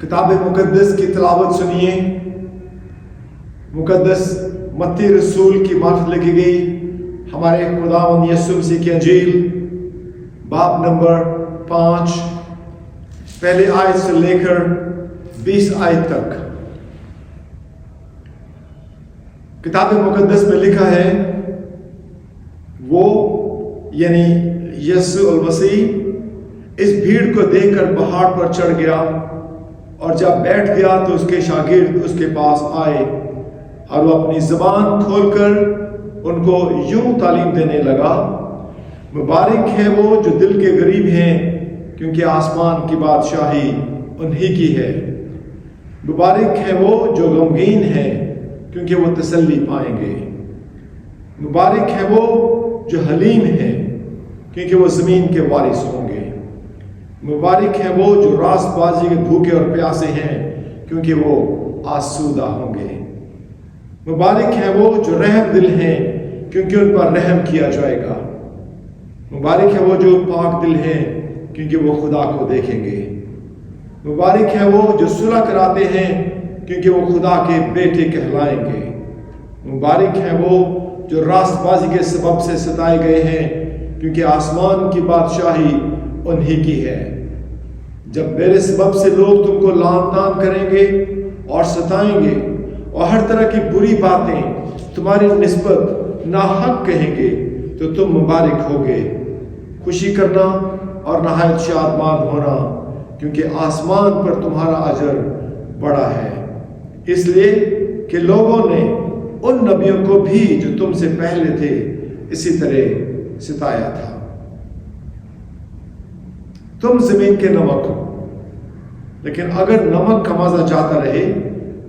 किताब मुकद्दस की तिलावत सुनिए। मुकद्दस मत्ती रसूल की मार्फत लिखी गई हमारे खुदावंद यीशु मसीह की अंजील बाब नंबर 5 पहले आयत से लेकर 20 आयत तक। किताब मुकद्दस में लिखा है, वो यानी यीशु मसीह इस भीड़ को देखकर पहाड़ पर चढ़ गया और जब बैठ गया तो उसके शागिर्द उसके पास आए और वो अपनी ज़बान खोलकर उनको यूं तालीम देने लगा, मुबारक है वो जो दिल के गरीब हैं, क्योंकि आसमान की बादशाही उन्हीं की है। मुबारक है वो जो गमगीन है, क्योंकि वो तसल्ली पाएंगे। मुबारक है वो जो हलीम है, क्योंकि वो ज़मीन के वारिस होंगे। मुबारक है वो जो रास्तबाजी के भूखे और प्यासे हैं, क्योंकि वो आसूदा होंगे। मुबारक है वो जो रहम दिल हैं, क्योंकि उन पर रहम किया जाएगा। मुबारक है वो जो पाक दिल हैं, क्योंकि वो खुदा को देखेंगे। मुबारक है वो जो सुलह कराते हैं, क्योंकि वो खुदा के बेटे कहलाएंगे। मुबारक है वो जो रास्तबाजी के सबब से सताए गए हैं, क्योंकि आसमान की बादशाही उन्हीं की है। जब मेरे सबब से लोग तुमको लान तान करेंगे और सताएंगे और हर तरह की बुरी बातें तुम्हारी निस्बत नाहक कहेंगे, तो तुम मुबारक होगे। खुशी करना और नहायत शादमान होना, क्योंकि आसमान पर तुम्हारा अजर बड़ा है। इसलिए कि लोगों ने उन नबियों को भी जो तुमसे पहले थे इसी तरह सिताया था। तुम जमीन के नमक हो, लेकिन अगर नमक का मजा जाता रहे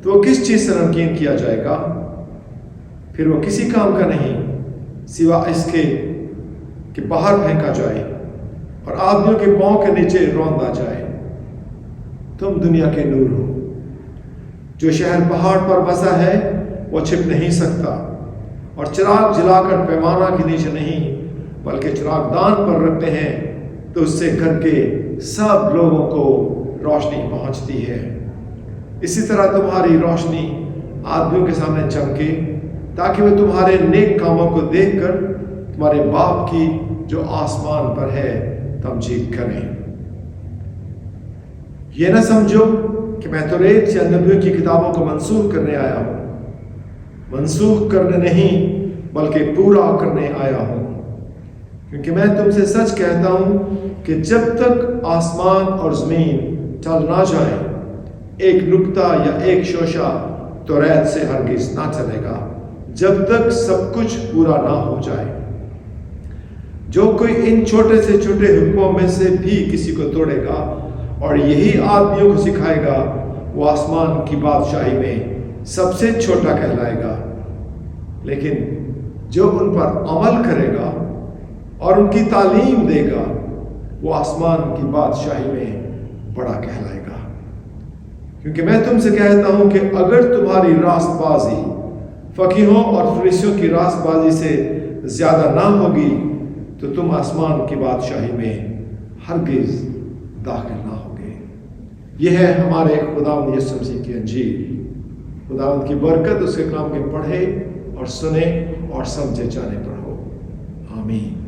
तो वो किस चीज से नमकीन किया जाएगा? फिर वो किसी काम का नहीं सिवा इसके कि बाहर फेंका जाए और आदमियों के पांव के नीचे रौंदा जाए। तुम दुनिया के नूर हो। जो शहर पहाड़ पर बसा है वो छिप नहीं सकता, और चिराग जलाकर पैमाना के नीचे नहीं बल्कि चिरागदान पर रखते हैं, तो उससे घर के सब लोगों को रोशनी पहुंचती है। इसी तरह तुम्हारी रोशनी आदमियों के सामने चमके, ताकि वे तुम्हारे नेक कामों को देखकर तुम्हारे बाप की जो आसमान पर है तमजीद करें। यह न समझो कि मैं तौरात या नबियों की किताबों को मंसूख करने आया हूं। मंसूख करने नहीं बल्कि पूरा करने आया हूं। क्योंकि मैं तुमसे सच कहता हूं कि जब तक आसमान और जमीन टल ना जाए, एक नुक्ता या एक शोशा तौरात से हरगिज ना चलेगा, जब तक सब कुछ पूरा ना हो जाए। जो कोई इन छोटे से छोटे हुक्मों में से भी किसी को तोड़ेगा और यही आदमियों को सिखाएगा, वो आसमान की बादशाही में सबसे छोटा कहलाएगा। लेकिन जो उन पर अमल करेगा और उनकी तालीम देगा, वो आसमान की बादशाही में बड़ा कहलाएगा। क्योंकि मैं तुमसे कहता हूं कि अगर तुम्हारी रास्तबाजी फकीहों और फरीसियों की रास्तबाजी से ज्यादा ना होगी, तो तुम आसमान की बादशाही में हरगिज दाखिल ना होगे। यह है हमारे खुदावंद यीशु मसीह की अंजील। खुदावंद की बरकत उसके कलाम के पढ़े और सुने और समझे जाने पर हो। आमीन।